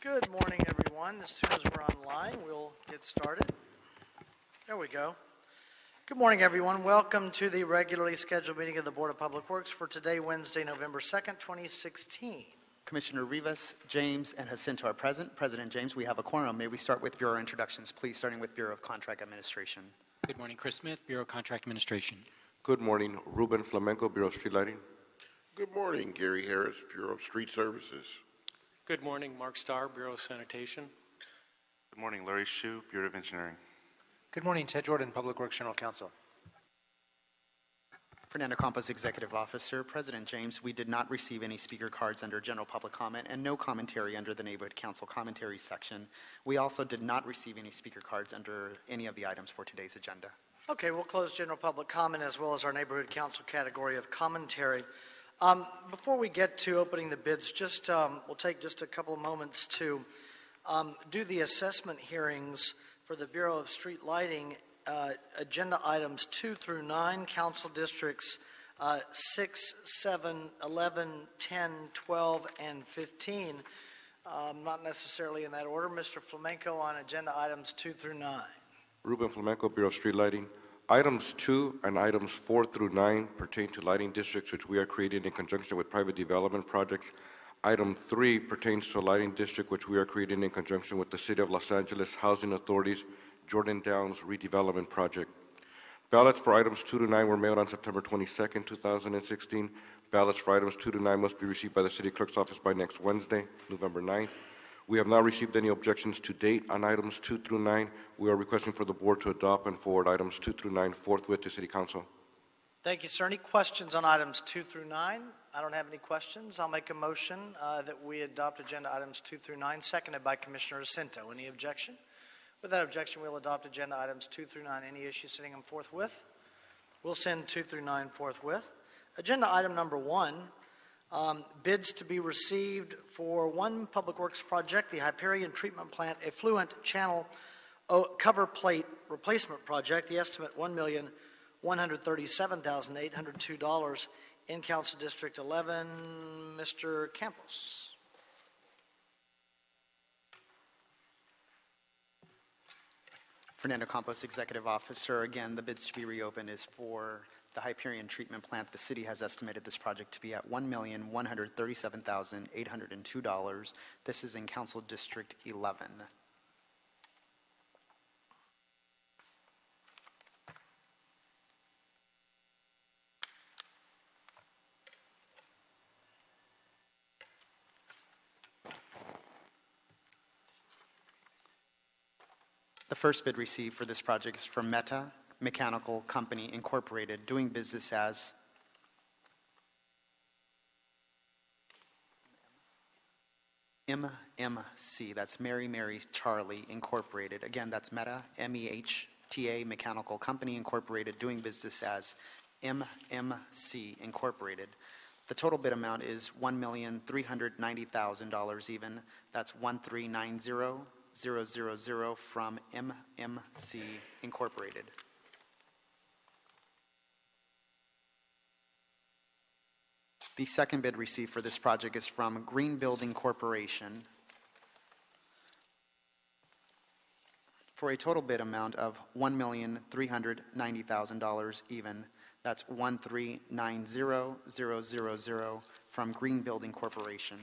Good morning, everyone. As soon as we're online, we'll get started. There we go. Good morning, everyone. Welcome to the regularly scheduled meeting of the Board of Public Works for today, Wednesday, November 2nd, 2016. Commissioner Rivas, James, and Jacinto are present. President James, we have a quorum. May we start with Bureau introductions, please, starting with Bureau of Contract Administration. Good morning, Chris Smith, Bureau of Contract Administration. Good morning, Ruben Flamenco, Bureau of Street Lighting. Good morning, Gary Harris, Bureau of Street Services. Good morning, Mark Starr, Bureau of Sanitation. Good morning, Larry Hsu, Bureau of Engineering. Good morning, Ted Jordan, Public Works General Counsel. Fernando Campos, Executive Officer. President James, we did not receive any speaker cards under general public comment and no commentary under the Neighborhood Council commentary section. We also did not receive any speaker cards under any of the items for today's agenda. Okay, we'll close general public comment as well as our Neighborhood Council category of commentary. Before we get to opening the bids, we'll take just a couple of moments to do the assessment hearings for the Bureau of Street Lighting, agenda items 2 through 9, council districts 6, 7, 11, 10, 12, and 15. Not necessarily in that order. Mr. Flamenco on agenda items 2 through 9. Ruben Flamenco, Bureau of Street Lighting. Items 2 and items 4 through 9 pertain to lighting districts which we are creating in conjunction with private development projects. Item 3 pertains to a lighting district which we are creating in conjunction with the City of Los Angeles Housing Authority's Jordan Downs redevelopment project. Ballots for items 2 to 9 were mailed on September 22nd, 2016. Ballots for items 2 to 9 must be received by the City Clerk's office by next Wednesday, November 9th. We have not received any objections to date on items 2 through 9. We are requesting for the board to adopt and forward items 2 through 9 forthwith to City Council. Thank you, sir. Any questions on items 2 through 9? I don't have any questions. I'll make a motion that we adopt agenda items 2 through 9, seconded by Commissioner Jacinto. Any objection? With that objection, we'll adopt agenda items 2 through 9. Any issues sending them forthwith? We'll send 2 through 9 forthwith. Agenda item number 1. Bids to be received for one public works project, the Hyperion Treatment Plant Effluent Channel Cover Plate Replacement Project. The estimate $1,137,802 in Council District 11. Mr. Campos. Fernando Campos, Executive Officer. Again, the bids to be reopened is for the Hyperion Treatment Plant. The city has estimated this project to be at $1,137,802. This is in Council District 11. The first bid received for this project is from Meta Mechanical Company Incorporated, doing business as MMC. That's Mary Mary's Charlie Incorporated. Again, that's Meta, MEHTA Mechanical Company Incorporated, doing business as MMC Incorporated. The total bid amount is $1,390,000 even. That's 1390000 from MMC Incorporated. The second bid received for this project is from Green Building Corporation for a total bid amount of $1,390,000 even. That's 1390000 from Green Building Corporation.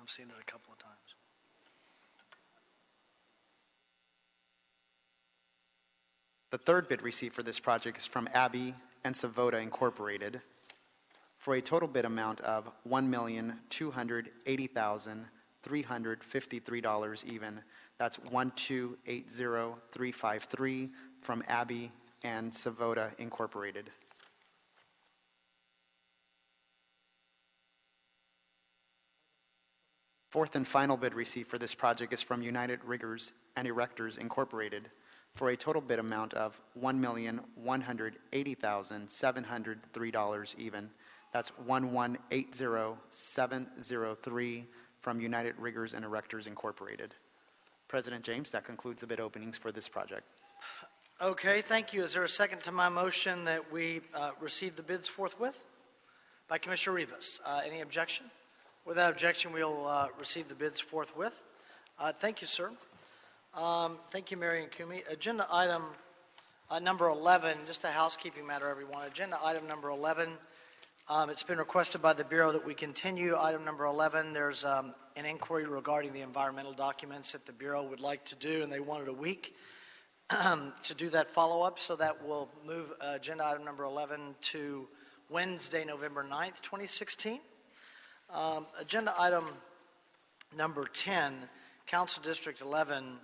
I've seen it a couple of times. The third bid received for this project is from Abbey and Savoda Incorporated for a total bid amount of $1,280,353 even. That's 1280353 from Abbey and Savoda Incorporated. Fourth and final bid received for this project is from United Riggers and Erectors Incorporated for a total bid amount of $1,180,703 even. That's 1180703 from United Riggers and Erectors Incorporated. President James, that concludes the bid openings for this project. Okay, thank you. Is there a second to my motion that we receive the bids forthwith? By Commissioner Rivas. Any objection? Without objection, we'll receive the bids forthwith. Thank you, sir. Thank you, Mary and Kumi. Agenda item number 11, just a housekeeping matter, everyone. Agenda item number 11, it's been requested by the Bureau that we continue item number 11. There's an inquiry regarding the environmental documents that the Bureau would like to do, and they wanted a week to do that follow-up, so that will move agenda item number 11 to Wednesday, November 9th, 2016. Agenda item number 10, Council District 11,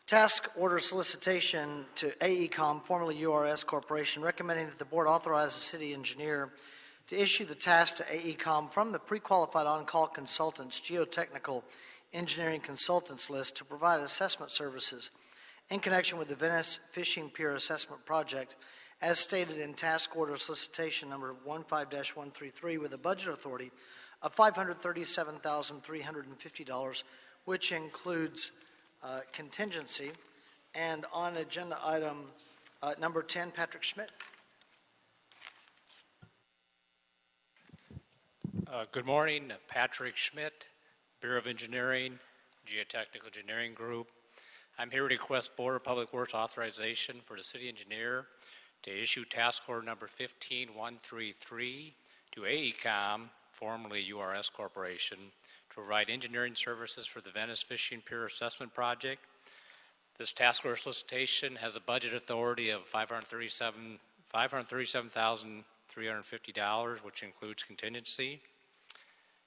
task order solicitation to AECOM, formerly URS Corporation, recommending that the board authorize the city engineer to issue the task to AECOM from the pre-qualified on-call consultants geotechnical engineering consultants list to provide assessment services in connection with the Venice Fishing Pier Assessment Project as stated in task order solicitation number 15-133 with a budget authority of $537,350, which includes contingency. And on agenda item number 10, Patrick Schmidt. Good morning, Patrick Schmidt, Bureau of Engineering, Geotechnical Engineering Group. I'm here to request Board of Public Works authorization for the city engineer to issue task order number 15133 to AECOM, formerly URS Corporation, to provide engineering services for the Venice Fishing Pier Assessment Project. This task order solicitation has a budget authority of $537,350, which includes contingency.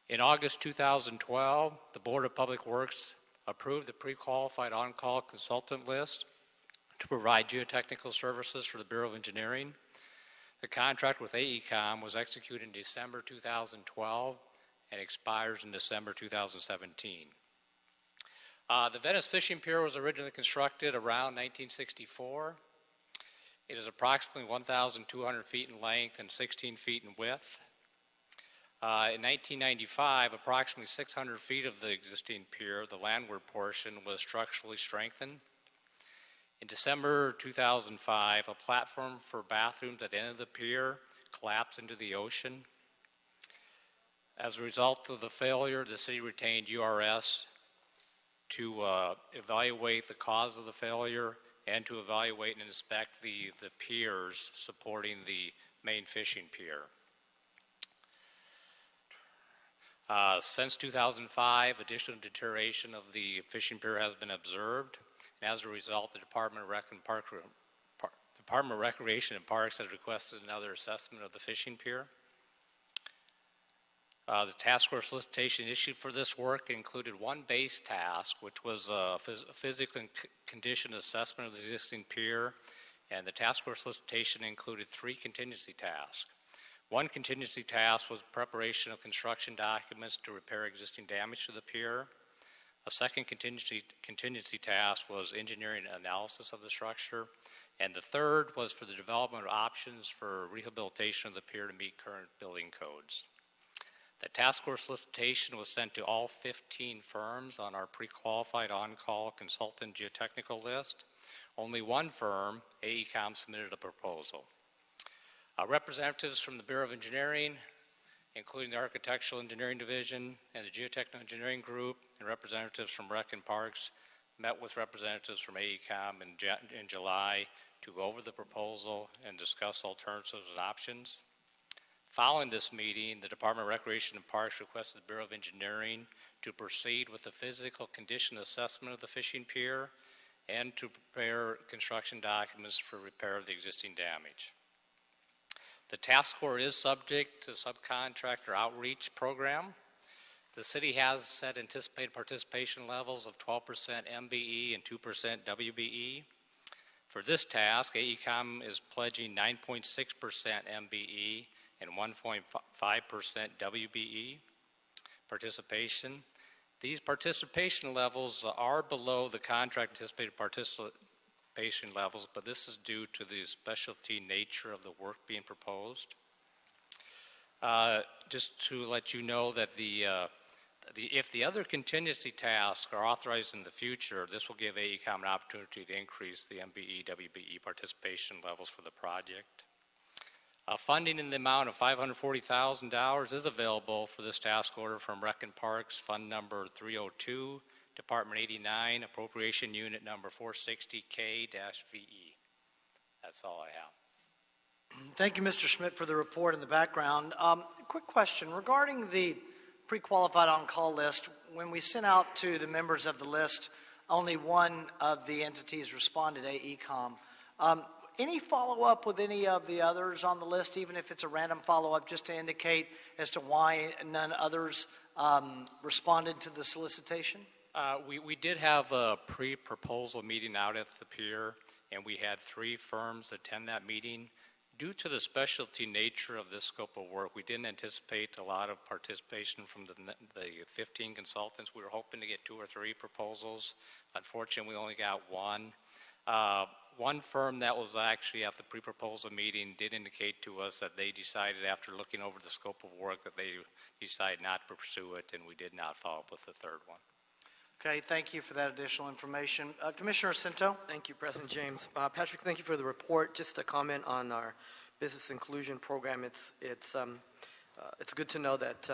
In August 2012, the Board of Public Works approved the pre-qualified on-call consultant list to provide geotechnical services for the Bureau of Engineering. The contract with AECOM was executed in December 2012 and expires in December 2017. The Venice Fishing Pier was originally constructed around 1964. It is approximately 1,200 feet in length and 16 feet in width. In 1995, approximately 600 feet of the existing pier, the landward portion, was structurally strengthened. In December 2005, a platform for bathrooms at the end of the pier collapsed into the ocean. As a result of the failure, the city retained URS to evaluate the cause of the failure and to evaluate and inspect the piers supporting the main fishing pier. Since 2005, additional deterioration of the fishing pier has been observed. And as a result, the Department of Recreation and Parks has requested another assessment of the fishing pier. The task force solicitation issued for this work included one base task, which was a physical condition assessment of the existing pier, and the task force solicitation included 3 contingency tasks. One contingency task was preparation of construction documents to repair existing damage to the pier. A second contingency task was engineering analysis of the structure. And the third was for the development of options for rehabilitation of the pier to meet current building codes. The task force solicitation was sent to all 15 firms on our pre-qualified on-call consultant geotechnical list. Only one firm, AECOM, submitted a proposal. Representatives from the Bureau of Engineering, including the Architectural Engineering Division and the Geotechnical Engineering Group, and representatives from Rec and Parks met with representatives from AECOM in July to go over the proposal and discuss alternatives and options. Following this meeting, the Department of Recreation and Parks requested the Bureau of Engineering to proceed with the physical condition assessment of the fishing pier and to prepare construction documents for repair of the existing damage. The task force is subject to subcontractor outreach program. The city has set anticipated participation levels of 12% MBE and 2% WBE. For this task, AECOM is pledging 9.6% MBE and 1.5% WBE participation. These participation levels are below the contract anticipated participation levels, but this is due to the specialty nature of the work being proposed. Just to let you know that the If the other contingency tasks are authorized in the future, this will give AECOM an opportunity to increase the MBE, WBE participation levels for the project. Funding in the amount of $540,000 is available for this task order from Rec and Parks, Fund number 302, Department 89, Appropriation Unit number 460K-VE. That's all I have. Thank you, Mr. Schmidt, for the report in the background. Quick question regarding the pre-qualified on-call list. When we sent out to the members of the list, only one of the entities responded, AECOM. Any follow-up with any of the others on the list, even if it's a random follow-up, just to indicate as to why none others responded to the solicitation? We did have a pre-proposal meeting out at the pier, and we had 3 firms attend that meeting. Due to the specialty nature of this scope of work, we didn't anticipate a lot of participation from the 15 consultants. We were hoping to get 2 or 3 proposals. Unfortunately, we only got 1. One firm that was actually at the pre-proposal meeting did indicate to us that they decided, after looking over the scope of work, that they decided not to pursue it, and we did not follow up with the 3rd one. Okay, thank you for that additional information. Commissioner Cinto? Thank you, President James. Patrick, thank you for the report. Just a comment on our business inclusion program. It's good to know that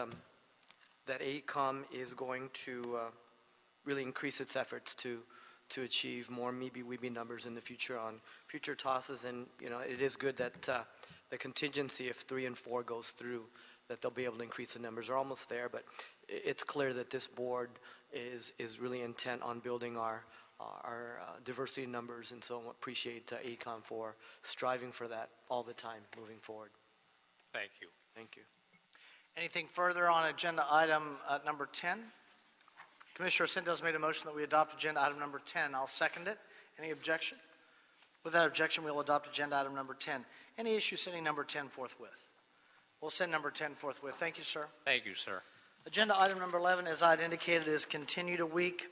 that AECOM is going to really increase its efforts to achieve more MeBe-Weebie numbers in the future on future tosses. And it is good that the contingency, if 3 and 4 goes through, that they'll be able to increase the numbers. They're almost there, but it's clear that this board is really intent on building our diversity numbers, and so I appreciate AECOM for striving for that all the time moving forward. Thank you. Thank you. Anything further on agenda item number 10? Commissioner Cinto's made a motion that we adopt agenda item number 10. I'll second it. Any objection? Without objection, we'll adopt agenda item number 10. Any issue sending number 10 forthwith? We'll send number 10 forthwith. Thank you, sir. Thank you, sir. Agenda item number 11, as I'd indicated, is continued a week.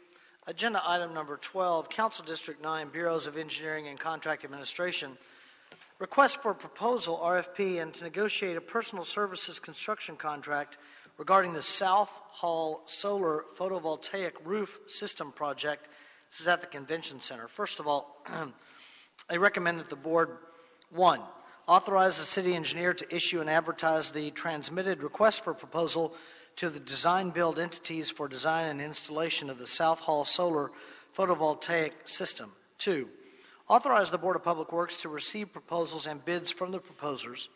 Agenda item number 12, Council District 9, Bureaus of Engineering and Contract Administration. Request for proposal, RFP, and to negotiate a personal services construction contract regarding the South Hall Solar Photovoltaic Roof System Project. This is at the Convention Center. First of all, I recommend that the board, 1, authorize the city engineer to issue and advertise the transmitted request for proposal to the design-build entities for design and installation of the South Hall Solar Photovoltaic System. 2, authorize the Board of Public Works to receive proposals and bids from the proposers.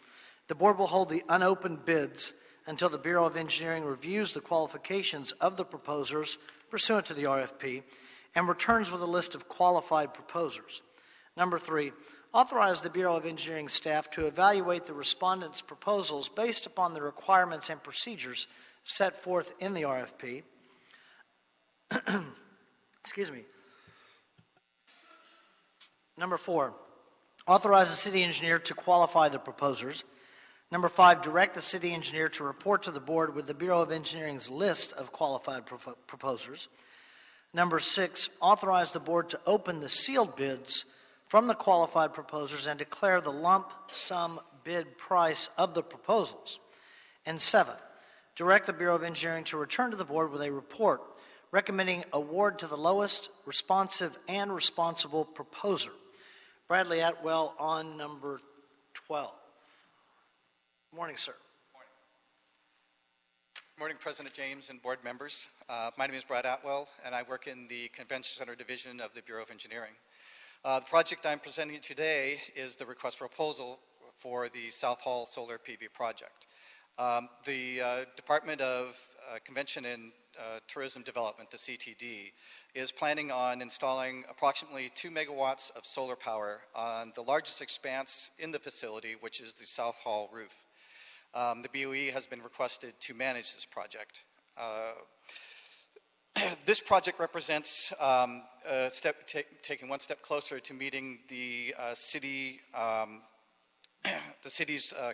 The board will hold the unopened bids until the Bureau of Engineering reviews the qualifications of the proposers pursuant to the RFP and returns with a list of qualified proposers. Number 3, authorize the Bureau of Engineering staff to evaluate the respondents' proposals based upon the requirements and procedures set forth in the RFP. Excuse me. Number 4, authorize the city engineer to qualify the proposers. Number 5, direct the city engineer to report to the board with the Bureau of Engineering's list of qualified proposers. Number 6, authorize the board to open the sealed bids from the qualified proposers and declare the lump sum bid price of the proposals. And 7, direct the Bureau of Engineering to return to the board with a report recommending award to the lowest responsive and responsible proposer. Bradley Atwell on number 12. Good morning, sir. Good morning, President James and board members. My name is Brad Atwell, and I work in the Convention Center Division of the Bureau of Engineering. The project I'm presenting today is the request for proposal for the South Hall Solar PV project. The Department of Convention and Tourism Development, the CTD, is planning on installing approximately 2 megawatts of solar power on the largest expanse in the facility, which is the South Hall roof. The BOE has been requested to manage this project. This project represents taking one step closer to meeting the city's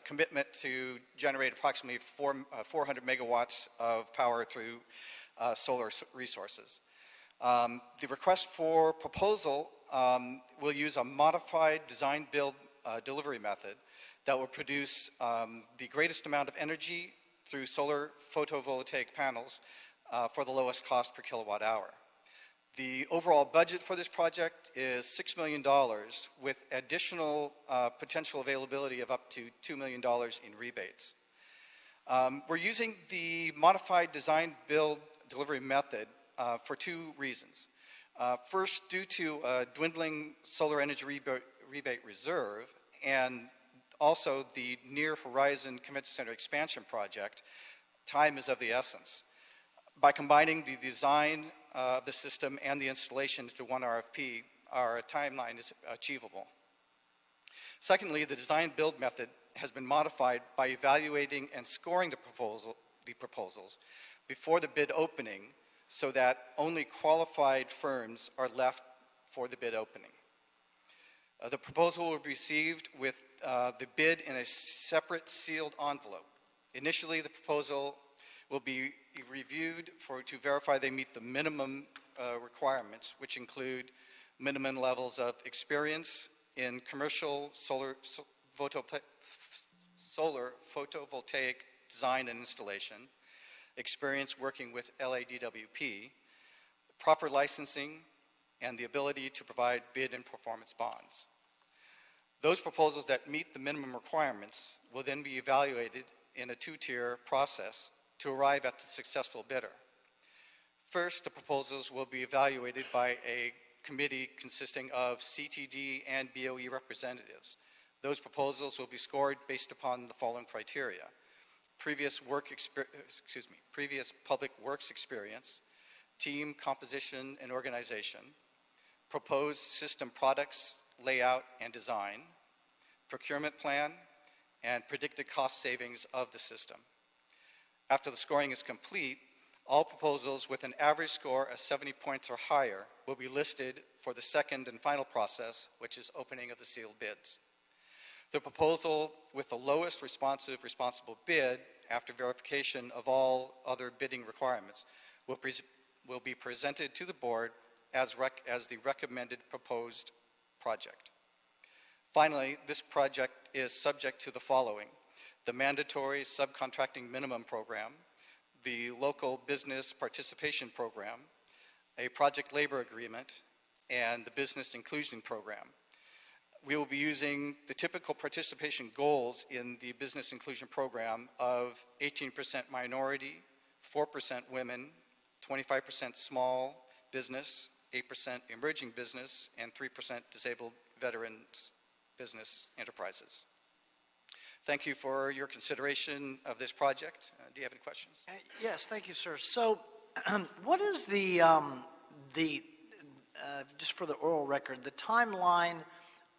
commitment to generate approximately 400 megawatts of power through solar resources. The request for proposal will use a modified design-build delivery method that will produce the greatest amount of energy through solar photovoltaic panels for the lowest cost per kilowatt hour. The overall budget for this project is $6 million with additional potential availability of up to $2 million in rebates. We're using the modified design build delivery method for two reasons. First, due to a dwindling solar energy rebate reserve and also the near horizon convention center expansion project, time is of the essence. By combining the design of the system and the installation into one RFP, our timeline is achievable. Secondly, the design build method has been modified by evaluating and scoring the proposals before the bid opening so that only qualified firms are left for the bid opening. The proposal will be received with the bid in a separate sealed envelope. Initially, the proposal will be reviewed to verify they meet the minimum requirements, which include minimum levels of experience in commercial solar photovoltaic design and installation, experience working with LADWP, proper licensing, and the ability to provide bid and performance bonds. Those proposals that meet the minimum requirements will then be evaluated in a two-tier process to arrive at the successful bidder. First, the proposals will be evaluated by a committee consisting of CTD and BOE representatives. Those proposals will be scored based upon the following criteria: previous public works experience, team composition and organization, proposed system products, layout and design, procurement plan, and predicted cost savings of the system. After the scoring is complete, all proposals with an average score of 70 points or higher will be listed for the second and final process, which is opening of the sealed bids. The proposal with the lowest responsible bid, after verification of all other bidding requirements, will be presented to the board as the recommended proposed project. Finally, this project is subject to the following: the mandatory subcontracting minimum program, the local business participation program, a project labor agreement, and the business inclusion program. We will be using the typical participation goals in the business inclusion program of 18% minority, 4% women, 25% small business, 8% emerging business, and 3% disabled veterans business enterprises. Thank you for your consideration of this project. Do you have any questions? Yes, thank you, sir. So, what is the just for the oral record, the timeline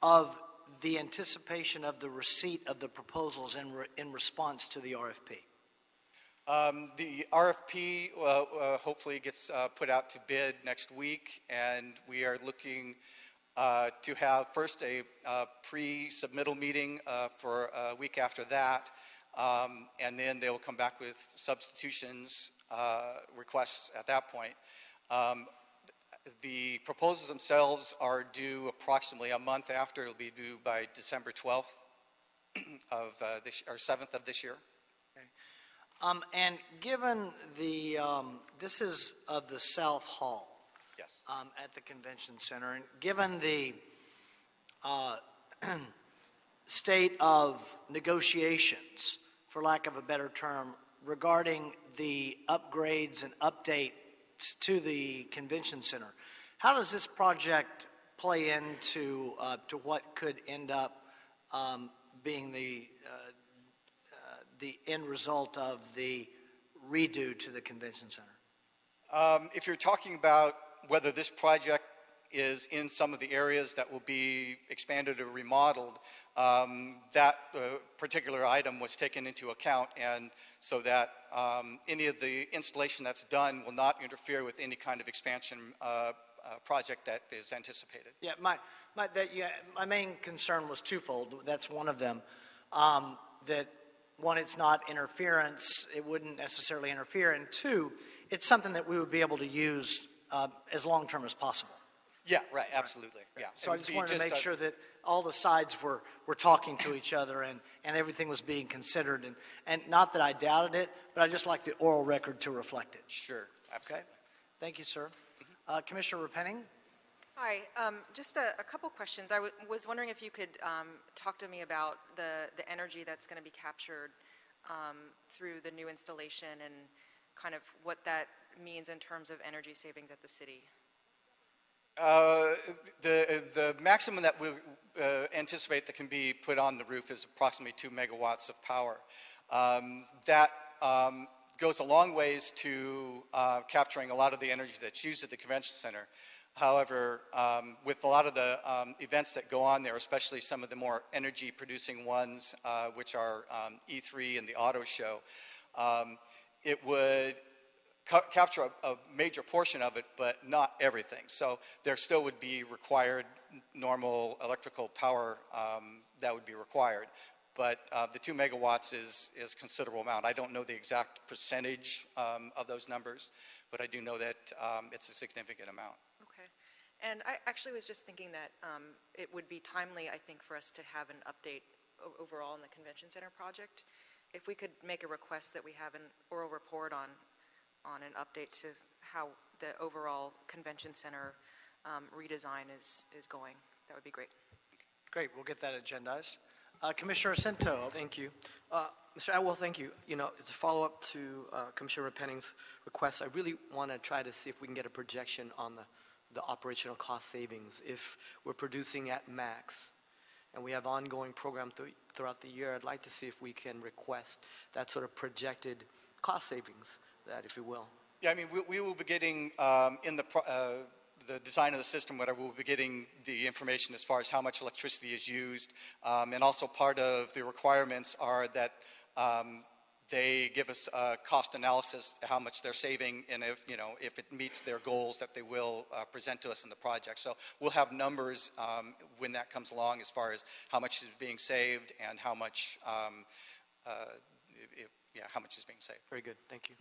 of the anticipation of the receipt of the proposals in response to the RFP? The RFP hopefully gets put out to bid next week, and we are looking to have first a pre-submittal meeting for a week after that, and then they will come back with substitutions requests at that point. The proposals themselves are due approximately a month after. It'll be due by December 12th of or 7th of this year. Okay. And given the, this is of the South Hall. Yes. At the convention center, and given the state of negotiations, for lack of a better term, regarding the upgrades and updates to the convention center, how does this project play into to what could end up being the end result of the redo to the convention center? If you're talking about whether this project is in some of the areas that will be expanded or remodeled, that particular item was taken into account, and so that any of the installation that's done will not interfere with any kind of expansion project that is anticipated. Yeah, my main concern was twofold. That's one of them. That one, it's not interference; it wouldn't necessarily interfere, and two, it's something that we would be able to use as long-term as possible. Yeah, right, absolutely. Yeah. So I just wanted to make sure that all the sides were talking to each other and everything was being considered. And not that I doubted it, but I just like the oral record to reflect it. Sure. Okay. Thank you, sir. Commissioner Repenning? Hi, just a couple questions. I was wondering if you could talk to me about the energy that's going to be captured through the new installation and kind of what that means in terms of energy savings at the city. The maximum that we anticipate that can be put on the roof is approximately 2 megawatts of power. That goes a long ways to capturing a lot of the energy that's used at the convention center. However, with a lot of the events that go on there, especially some of the more energy producing ones, which are E3 and the auto show, it would capture a major portion of it, but not everything. So there still would be required normal electrical power that would be required. But the 2 megawatts is a considerable amount. I don't know the exact percentage of those numbers, but I do know that it's a significant amount. Okay. And I actually was just thinking that it would be timely, I think, for us to have an update overall on the convention center project. If we could make a request that we have an oral report on an update to how the overall convention center redesign is going, that would be great. Great, we'll get that agendized. Commissioner Jacinto. Thank you. Mr. Atwell, thank you. You know, to follow up to Commissioner Repenning's request, I really want to try to see if we can get a projection on the operational cost savings. If we're producing at max and we have ongoing program throughout the year, I'd like to see if we can request that sort of projected cost savings, that if you will. Yeah, I mean, we will be getting in the design of the system, whatever, we'll be getting the information as far as how much electricity is used. And also part of the requirements are that they give us a cost analysis, how much they're saving, and if it meets their goals that they will present to us in the project. So we'll have numbers when that comes along as far as how much is being saved and how much, how much is being saved. Very good. Thank you.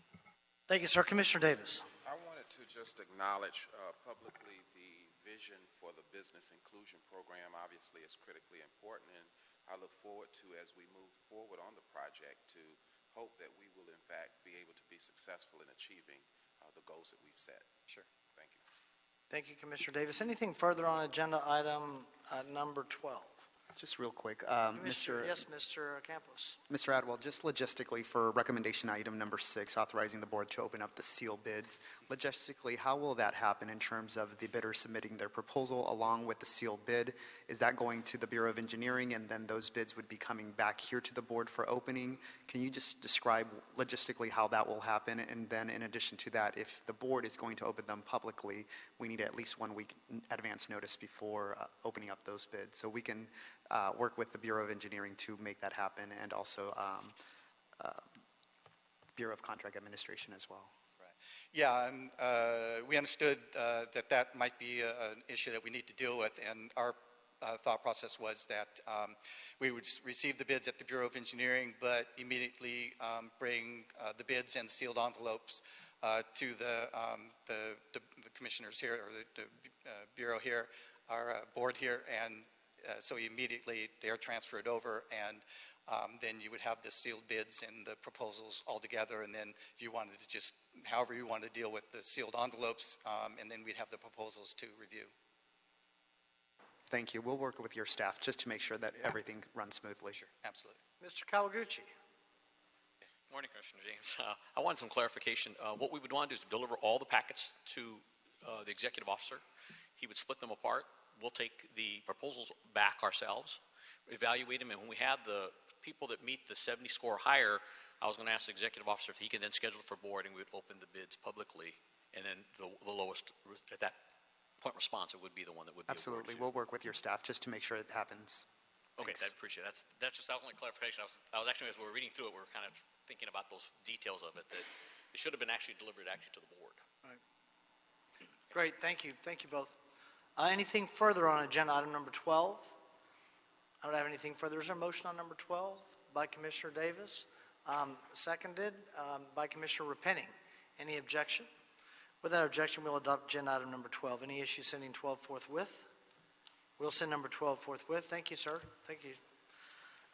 Thank you, sir. Commissioner Davis. I wanted to just acknowledge publicly the vision for the business inclusion program. Obviously, it's critically important, and I look forward to, as we move forward on the project, to hope that we will, in fact, be able to be successful in achieving the goals that we've set. Sure. Thank you. Thank you, Commissioner Davis. Anything further on agenda item number 12? Just real quick, Yes, Mr. Campos. Mr. Atwell, just logistically for recommendation item number 6, authorizing the board to open up the sealed bids. Logistically, how will that happen in terms of the bidder submitting their proposal along with the sealed bid? Is that going to the Bureau of Engineering, and then those bids would be coming back here to the board for opening? Can you just describe logistically how that will happen? And then in addition to that, if the board is going to open them publicly, we need at least 1 week advance notice before opening up those bids. So we can work with the Bureau of Engineering to make that happen, and also Bureau of Contract Administration as well. Right. Yeah, we understood that might be an issue that we need to deal with, and our thought process was that we would receive the bids at the Bureau of Engineering, but immediately bring the bids and sealed envelopes to the commissioners here, or the Bureau here, our board here, and so immediately they are transferred over, and then you would have the sealed bids and the proposals all together, and then if you wanted to just, however you wanted to deal with the sealed envelopes, and then we'd have the proposals to review. Thank you. We'll work with your staff just to make sure that everything runs smoothly. Sure, absolutely. Mr. Kawaguchi. Morning, Commissioner James. I wanted some clarification. What we would want to do is deliver all the packets to the executive officer. He would split them apart. We'll take the proposals back ourselves, evaluate them, and when we have the people that meet the 70 score higher, I was going to ask the executive officer if he could then schedule it for board, and we would open the bids publicly, and then the lowest, at that point, response, it would be the one that would be Absolutely. awarded. We'll work with your staff just to make sure it happens. Okay, Thanks. I appreciate it. That was only clarification. I was actually, as we were reading through it, we were kind of thinking about those details of it, that it should have been actually delivered to the board. Right. Great, thank you. Thank you both. Anything further on agenda item number 12? I don't have anything further. Is there a motion on number 12 by Commissioner Davis? Seconded by Commissioner Repenning. Any objection? Without objection, we'll adopt agenda item number 12. Any issue sending 12 forthwith? We'll send number 12 forthwith. Thank you, sir. Thank you.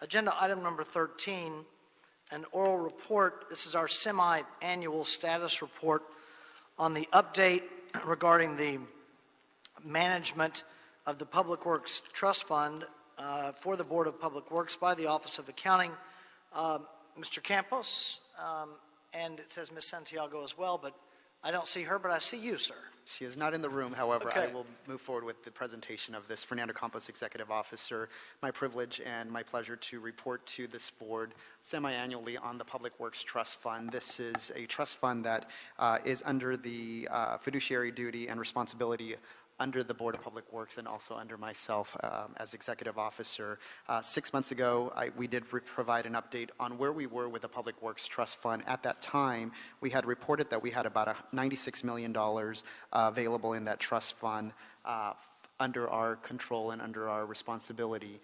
Agenda item number 13, an oral report. This is our semi-annual status report on the update regarding the management of the Public Works Trust Fund for the Board of Public Works by the Office of Accounting. Mr. Campos, and it says Ms. Santiago as well, but I don't see her, but I see you, sir. She is not in the room, however, Okay. I will move forward with the presentation of this. Fernando Campos, Executive Officer. My privilege and my pleasure to report to this board semi-annually on the Public Works Trust Fund. This is a trust fund that is under the fiduciary duty and responsibility under the Board of Public Works and also under myself as Executive Officer. 6 months ago, we did provide an update on where we were with the Public Works Trust Fund. At that time, we had reported that we had about $96 million available in that trust fund under our control and under our responsibility.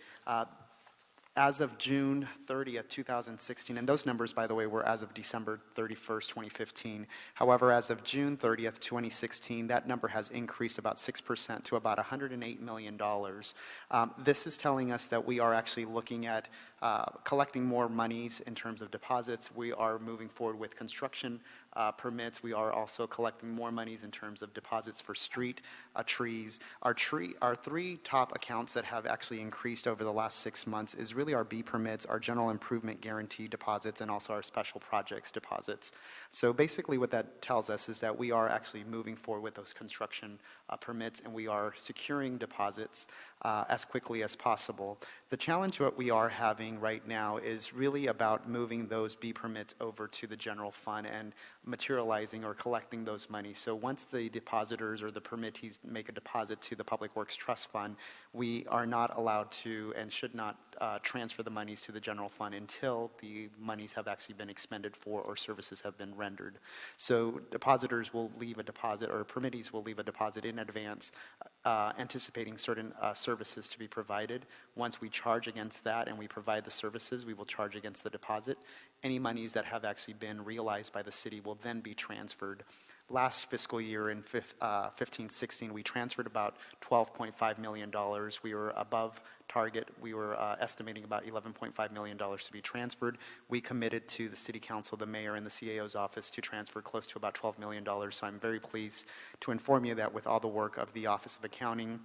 As of June 30th, 2016, and those numbers, by the way, were as of December 31st, 2015. However, as of June 30th, 2016, that number has increased about 6% to about $108 million. This is telling us that we are actually looking at collecting more monies in terms of deposits. We are moving forward with construction permits. We are also collecting more monies in terms of deposits for street trees. Our three top accounts that have actually increased over the last 6 months is really our B permits, our general improvement guarantee deposits, and also our special projects deposits. So basically what that tells us is that we are actually moving forward with those construction permits, and we are securing deposits as quickly as possible. The challenge that we are having right now is really about moving those B permits over to the general fund and materializing or collecting those monies. So once the depositors or the permittees make a deposit to the Public Works Trust Fund, we are not allowed to and should not transfer the monies to the general fund until the monies have actually been expended for or services have been rendered. So depositors will leave a deposit, or permittees will leave a deposit in advance, anticipating certain services to be provided. Once we charge against that and we provide the services, we will charge against the deposit. Any monies that have actually been realized by the city will then be transferred. Last fiscal year in 15-16, we transferred about $12.5 million. We were above target. We were estimating about $11.5 million to be transferred. We committed to the City Council, the Mayor, and the CAO's office to transfer close to about $12 million. So I'm very pleased to inform you that with all the work of the Office of Accounting,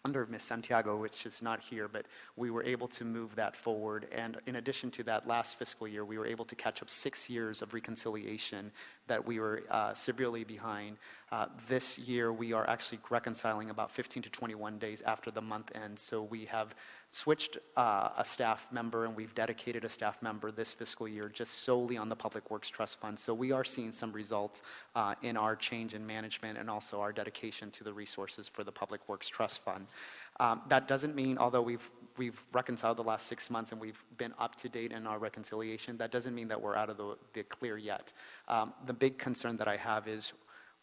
under Ms. Santiago, which is not here, but we were able to move that forward. And in addition to that, last fiscal year, we were able to catch up 6 years of reconciliation that we were severely behind. This year, we are actually reconciling about 15 to 21 days after the month ends. So we have switched a staff member, and we've dedicated a staff member this fiscal year just solely on the Public Works Trust Fund. So we are seeing some results in our change in management and also our dedication to the resources for the Public Works Trust Fund. That doesn't mean, although we've reconciled the last 6 months and we've been up to date in our reconciliation, that doesn't mean that we're out of the clear yet. The big concern that I have is,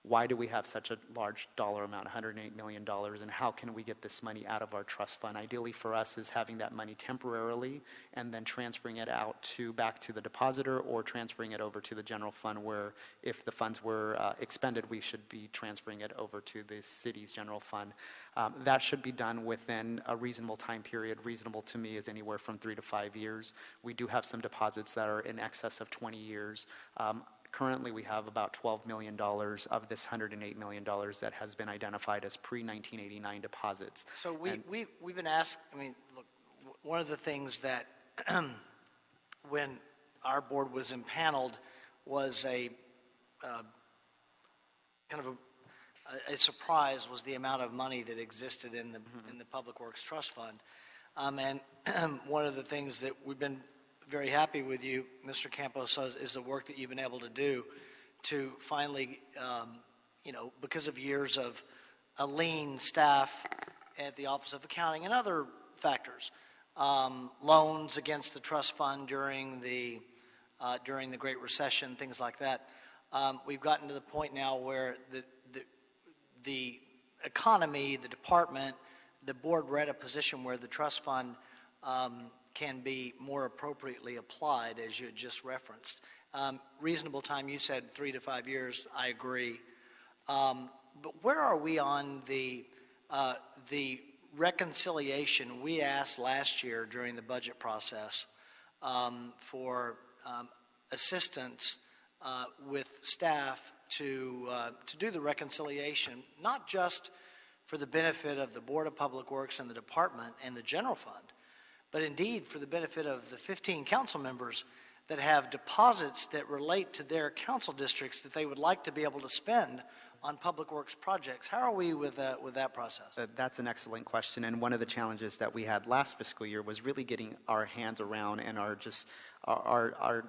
why do we have such a large dollar amount, $108 million, and how can we get this money out of our trust fund? Ideally for us is having that money temporarily and then transferring it out back to the depositor, or transferring it over to the general fund, where if the funds were expended, we should be transferring it over to the city's general fund. That should be done within a reasonable time period. Reasonable to me is anywhere from 3 to 5 years. We do have some deposits that are in excess of 20 years. Currently, we have about $12 million of this $108 million that has been identified as pre-1989 deposits. So we've been asked, I mean, look, one of the things that when our board was impaneled was a kind of a surprise, was the amount of money that existed in the Public Works Trust Fund. And one of the things that we've been very happy with you, Mr. Campos, is the work that you've been able to do to finally, because of years of a lean staff at the Office of Accounting and other factors, loans against the trust fund during the Great Recession, things like that. We've gotten to the point now where the economy, the department, the board were at a position where the trust fund can be more appropriately applied, as you had just referenced. Reasonable time, you said 3 to 5 years. I agree. But where are we on the reconciliation? We asked last year during the budget process for assistance with staff to do the reconciliation, not just for the benefit of the Board of Public Works and the department and the general fund, but indeed for the benefit of the 15 council members that have deposits that relate to their council districts that they would like to be able to spend on public works projects. How are we with that process? That's an excellent question, and one of the challenges that we had last fiscal year was really getting our hands around and our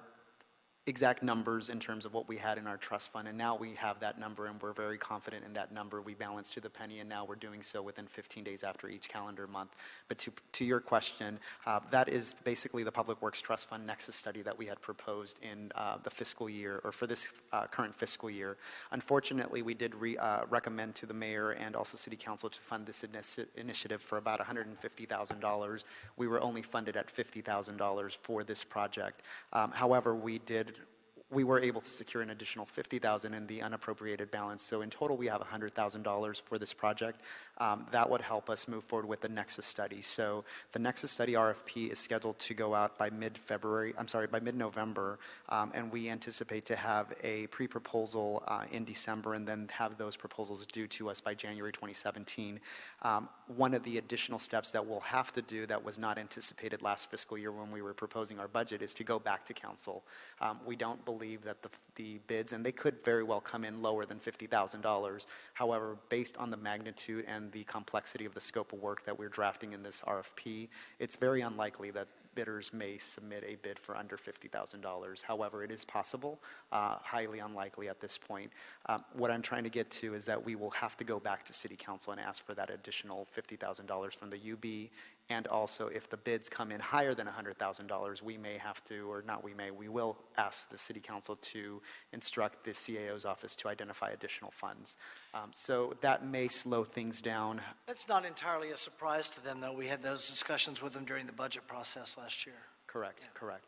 exact numbers in terms of what we had in our trust fund, and now we have that number, and we're very confident in that number. We balance to the penny, and now we're doing so within 15 days after each calendar month. But to your question, that is basically the Public Works Trust Fund Nexus study that we had proposed in the fiscal year, or for this current fiscal year. Unfortunately, we did recommend to the mayor and also city council to fund this initiative for about $150,000. We were only funded at $50,000 for this project. However, we were able to secure an additional $50,000 in the unappropriated balance. So in total, we have $100,000 for this project. That would help us move forward with the Nexus study. So the Nexus study RFP is scheduled to go out by mid-November, and we anticipate to have a pre-proposal in December and then have those proposals due to us by January 2017. One of the additional steps that we'll have to do that was not anticipated last fiscal year when we were proposing our budget is to go back to council. We don't believe that the bids, and they could very well come in lower than $50,000. However, based on the magnitude and the complexity of the scope of work that we're drafting in this RFP, it's very unlikely that bidders may submit a bid for under $50,000. However, it is possible, highly unlikely at this point. What I'm trying to get to is that we will have to go back to City Council and ask for that additional $50,000 from the UB, and also if the bids come in higher than $100,000, we may have to, or not we will ask the City Council to instruct the CAO's office to identify additional funds. So that may slow things down. That's not entirely a surprise to them, though. We had those discussions with them during the budget process last year. Correct, correct.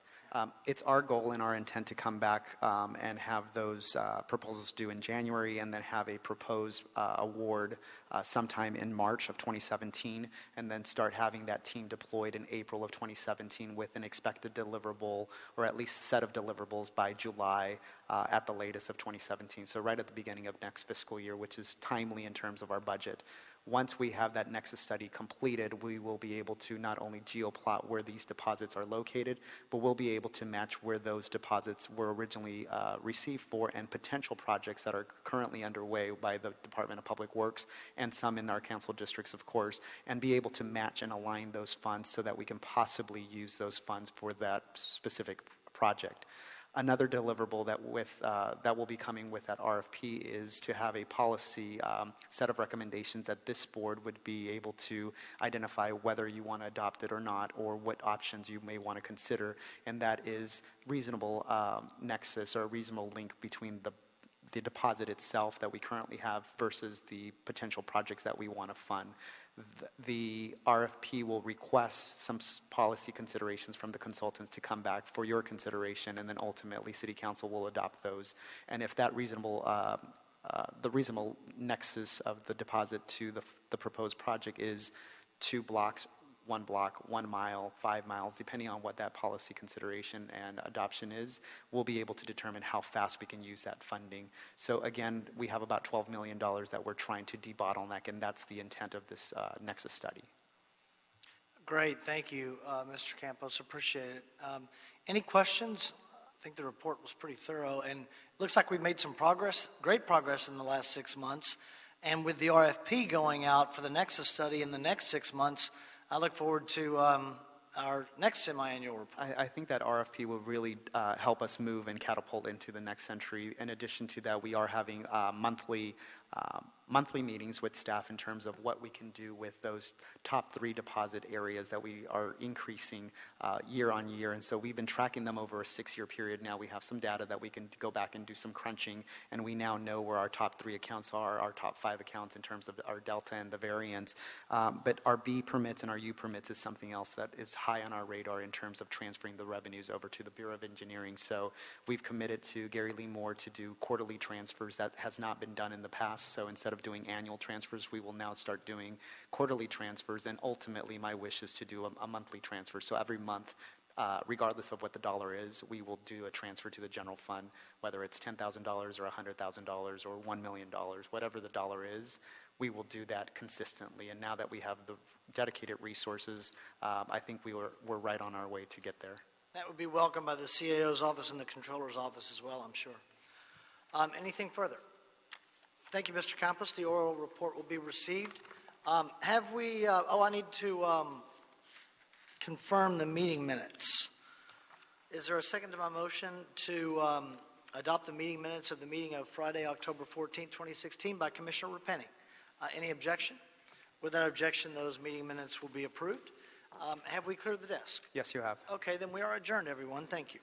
It's our goal and our intent to come back and have those proposals due in January and then have a proposed award sometime in March of 2017, and then start having that team deployed in April of 2017 with an expected deliverable, or at least a set of deliverables by July at the latest of 2017. So right at the beginning of next fiscal year, which is timely in terms of our budget. Once we have that Nexus study completed, we will be able to not only geoplot where these deposits are located, but we'll be able to match where those deposits were originally received for and potential projects that are currently underway by the Department of Public Works and some in our council districts, of course, and be able to match and align those funds so that we can possibly use those funds for that specific project. Another deliverable that will be coming with that RFP is to have a policy set of recommendations that this board would be able to identify whether you want to adopt it or not, or what options you may want to consider, and that is reasonable nexus or a reasonable link between the deposit itself that we currently have versus the potential projects that we want to fund. The RFP will request some policy considerations from the consultants to come back for your consideration, and then ultimately City Council will adopt those. And if that the reasonable nexus of the deposit to the proposed project is 2 blocks, 1 block, 1 mile, 5 miles, depending on what that policy consideration and adoption is, we'll be able to determine how fast we can use that funding. So again, we have about $12 million that we're trying to debottleneck, and that's the intent of this Nexus study. Great, thank you, Mr. Campos, appreciate it. Any questions? I think the report was pretty thorough, and it looks like we've made some progress, great progress in the last 6 months. And with the RFP going out for the Nexus study in the next 6 months, I look forward to our next semi-annual report. I think that RFP will really help us move and catapult into the next century. In addition to that, we are having monthly meetings with staff in terms of what we can do with those top 3 deposit areas that we are increasing year on year. And so we've been tracking them over a 6-year period now. We have some data that we can go back and do some crunching, and we now know where our top 3 accounts are, our top 5 accounts in terms of our delta and the variance. But our B permits and our U permits is something else that is high on our radar in terms of transferring the revenues over to the Bureau of Engineering. So we've committed to Gary Lee Moore to do quarterly transfers. That has not been done in the past. So instead of doing annual transfers, we will now start doing quarterly transfers, and ultimately my wish is to do a monthly transfer. So every month regardless of what the dollar is, we will do a transfer to the general fund, whether it's $10,000 or $100,000 or $1 million, whatever the dollar is, we will do that consistently. And now that we have the dedicated resources, I think we're right on our way to get there. That would be welcomed by the CAO's office and the Controller's office as well, I'm sure. Anything further? Thank you, Mr. Campos. The oral report will be received. Have we, I need to confirm the meeting minutes. Is there a second to my motion to adopt the meeting minutes of the meeting of Friday, October 14, 2016 by Commissioner Repenning? Any objection? Without objection, those meeting minutes will be approved. Have we cleared the desk? Yes, you have. Okay, then we are adjourned, everyone. Thank you.